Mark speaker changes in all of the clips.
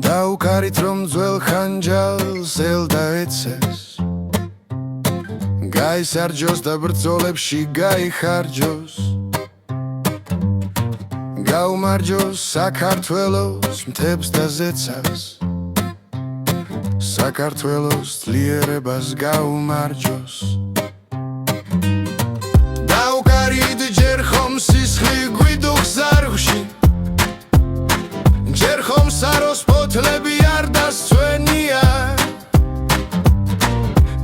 Speaker 1: დაუკარით რომ ძველ ხანჯალს ელდაეცეს გაისარჯოს და ბრძოლებში გაიხარჯოს გაუმარჯოს საქართველოს მთებს და ზეცას საქართველოს ძლიერებას გაუმარჯოს დაუკარით ჯერ ხომ სისხლი გვიდუხს ზარღვში ჯერ ხომ საროს ფოთლები არ დასვენია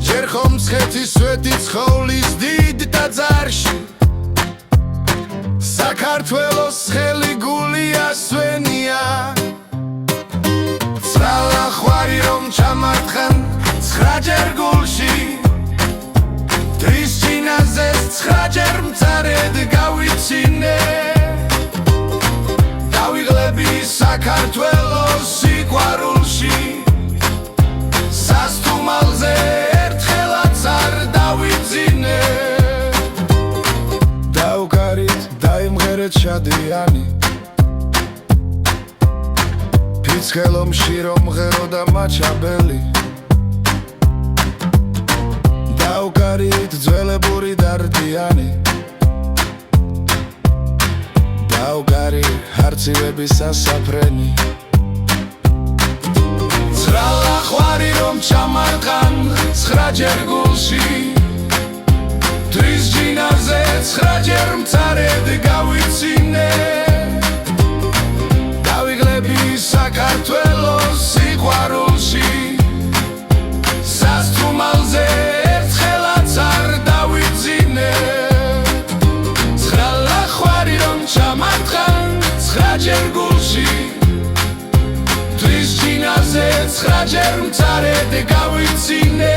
Speaker 1: ჯერ ხომ ცხეთის სვეტი ცხოვლის დიდ ტაძარში საქართველოს ხელი გული ასვენია ცრალა ხვარი რომ ჩამარტყან ცხრაჯერ გულში დრის ჯინაზეს ცხრაჯერ მწარედ გავიცინე დავიღლები საქართველოს სიყვარულში სასტუმალზე ერთხელაც არ დავიძინე დაუკარით დაიმღერეთ შადიანი ფიცხელომში რომ ღეროდა მაჩაბელი დაუკარით ძველებური დარდიანი დაუკარი არცივების სასაფრენი ცრალა ხვარი რომ ჩამარტყან ცხრაჯერ გულში დრის ჯინაზე ცხრაჯერ მწარედ გავიცინე დავიღლები საქართველოს სიყვარულში სასტუმალზე ერთხელაც არ დავიძინე ცრალა ხვარი რომ ჩამარტყან ცხრაჯერ გულში დრის ჯინაზე ცხრაჯერ მწარედ გავიცინე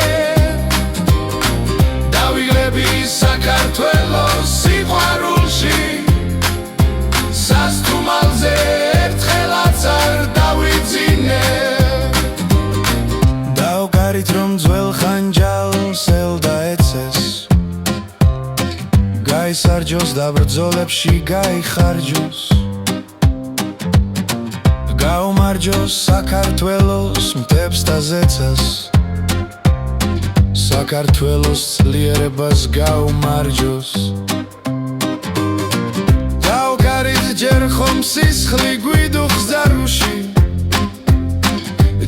Speaker 1: დავიღლები საქართველოს სიყვარულში სასტუმალზე ერთხელაც არ დავიძინე დაუკარით რომ ძველ ხანჯალს ელდაეცეს გაისარჯოს და ბრძოლებში გაიხარჯოს გაუმარჯოს საქართველოს მთებს და ზეცას საქართველოს ძლიერებას გაუმარჯოს დაუკარით ჯერ ხომ სისხლი გვიდუხს ზარღვში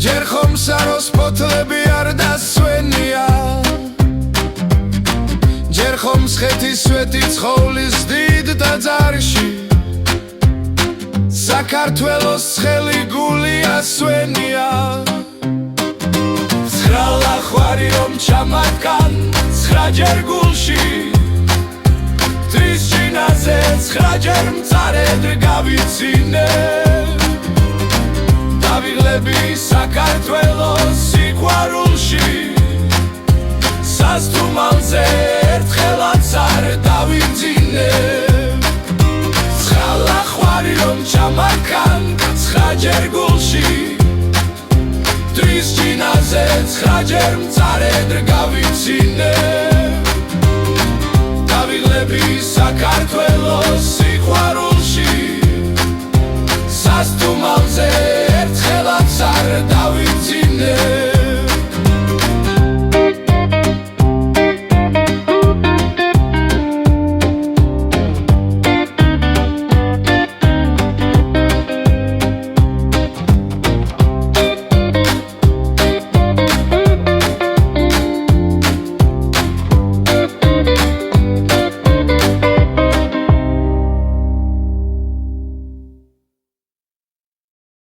Speaker 1: ჯერ ხომ საროს ფოთლები არ დასვენია ჯერ ხომ ცხეთის სვეტი ცხოვლის დიდ ტაძარში საქართველოს ხელი გული ასვენია ცრალა ხვარი რომ ჩამარტყან ცხრაჯერ გულში დრის ჯინაზე ცხრაჯერ მწარედ გავიცინე დავიღლები საქართველოს სიყვარულში სასტუმალზე ერთხელაც არ დავიძინე ცრალა ხვარი რომ ჩამარტყან ცხრაჯერ გულში დრის ჯინაზე ცხრაჯერ მწარედ გავიცინე დავიღლები საქართველოს სიყვარულში სასტუმალზე